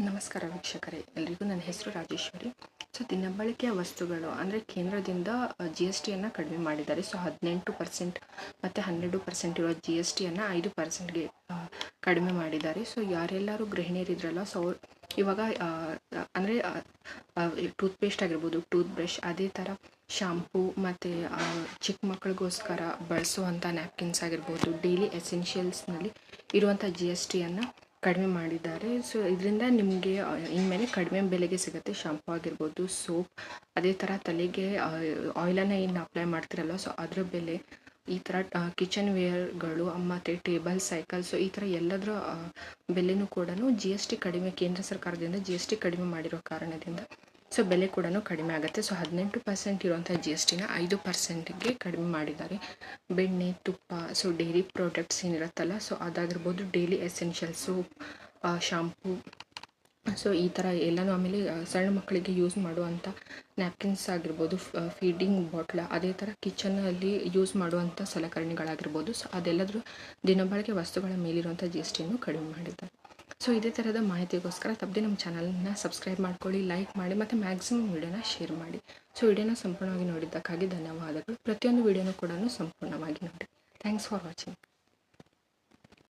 ನಮಸ್ಕಾರ ವೀಕ್ಷಕರೇ, ಎಲ್ರಿಗೂ ನನ್ನ ಹೆಸರು ರಾಜೇಶ್ವರಿ. ಸೊ ದಿನಬಳಕೆಯ ವಸ್ತುಗಳು ಅಂದರೆ ಕೇಂದ್ರದಿಂದ GSTಯನ್ನು ಕಡಿಮೆ ಮಾಡಿದ್ದಾರೆ. ಸೊ 18% ಮತ್ತು 12% ಇರುವ GSTಯನ್ನು 5%ಗೆ ಕಡಿಮೆ ಮಾಡಿದ್ದಾರೆ. ಸೊ ಯಾರೆಲ್ಲರೂ ಗೃಹಿಣಿಯರಿದ್ರಲ್ಲ, ಸೊ ಇವಾಗ ಅಂದರೆ ಟೂತ್ಪೇಸ್ಟ್ ಆಗಿರ್ಬೋದು, ಟೂತ್ ಬ್ರಷ್, ಅದೇ ಥರ ಶಾಂಪೂ ಮತ್ತು ಚಿಕ್ಕ ಮಕ್ಕಳಿಗೋಸ್ಕರ ಬಳಸುವಂಥ ನ್ಯಾಪ್ಕಿನ್ಸ್ ಆಗಿರ್ಬೋದು, ಡೈಲಿ ಎಸೆನ್ಷಿಯಲ್ಸ್ನಲ್ಲಿ ಇರುವಂಥ GSTಯನ್ನು ಕಡಿಮೆ ಮಾಡಿದ್ದಾರೆ. ಸೊ ಇದರಿಂದ ನಿಮಗೆ ಇನ್ಮೇಲೆ ಕಡಿಮೆ ಬೆಲೆಗೆ ಸಿಗುತ್ತೆ. ಶಾಂಪೂ ಆಗಿರ್ಬೋದು, ಸೋಪ್, ಅದೇ ಥರ ತಲೆಗೆ ಆಯಿಲನ್ನು ಏನು ಅಪ್ಲೈ ಮಾಡ್ತಿರಲ್ಲ, ಸೊ ಅದರ ಬೆಲೆ, ಈ ಥರ ಕಿಚನ್ ವೇರ್ಗಳು ಮತ್ತು ಟೇಬಲ್, ಸೈಕಲ್, ಸೊ ಈ ಥರ ಎಲ್ಲದರ ಬೆಲೆನೂ ಕೂಡ GST ಕಡಿಮೆ, ಕೇಂದ್ರ ಸರ್ಕಾರದಿಂದ GST ಕಡಿಮೆ ಮಾಡಿರೋ ಕಾರಣದಿಂದ ಸೊ ಬೆಲೆ ಕೂಡ ಕಡಿಮೆ ಆಗುತ್ತೆ. ಸೊ 18% ಇರುವಂಥ GSTನ 5%ಗೆ ಕಡಿಮೆ ಮಾಡಿದ್ದಾರೆ. ಬೆಣ್ಣೆ, ತುಪ್ಪ, ಸೊ ಡೈರಿ ಪ್ರಾಡಕ್ಟ್ಸ್ ಏನಿರುತ್ತಲ್ಲ, ಸೊ ಅದಾಗಿರ್ಬೋದು, ಡೈಲಿ ಎಸೆನ್ಷಿಯಲ್ಸು, ಶಾಂಪೂ, ಸೊ ಈ ಥರ ಎಲ್ಲನೂ. ಆಮೇಲೆ ಸಣ್ಣ ಮಕ್ಕಳಿಗೆ ಯೂಸ್ ಮಾಡುವಂಥ ನ್ಯಾಪ್ಕಿನ್ಸ್ ಆಗಿರ್ಬೋದು, ಫೀಡಿಂಗ್ ಬಾಟ್ಲ, ಅದೇ ಥರ ಕಿಚನಲ್ಲಿ ಯೂಸ್ ಮಾಡುವಂಥ ಸಲಕರಣೆಗಳಾಗಿರ್ಬೋದು, ಸೊ ಅದೆಲ್ಲದರೂ ದಿನಬಳಕೆ ವಸ್ತುಗಳ ಮೇಲಿರುವಂಥ GSTಯನ್ನು ಕಡಿಮೆ ಮಾಡಿದ್ದಾರೆ. ಸೊ ಇದೇ ಥರದ ಮಾಹಿತಿಗೋಸ್ಕರ ತಪ್ಪದೆ ನಮ್ಮ ಚಾನಲ್ನ ಸಬ್ಸ್ಕ್ರೈಬ್ ಮಾಡ್ಕೊಳ್ಳಿ, ಲೈಕ್ ಮಾಡಿ ಮತ್ತು ಮ್ಯಾಕ್ಸಿಮಮ್ ವೀಡಿಯೋನ ಶೇರ್ ಮಾಡಿ. ಸೊ ವಿಡಿಯೋನ ಸಂಪೂರ್ಣವಾಗಿ ನೋಡಿದ್ದಕ್ಕಾಗಿ ಧನ್ಯವಾದಗಳು. ಪ್ರತಿಯೊಂದು ವೀಡಿಯೋನೂ ಕೂಡ ಸಂಪೂರ್ಣವಾಗಿ ನೋಡಿ. Thanks for watching.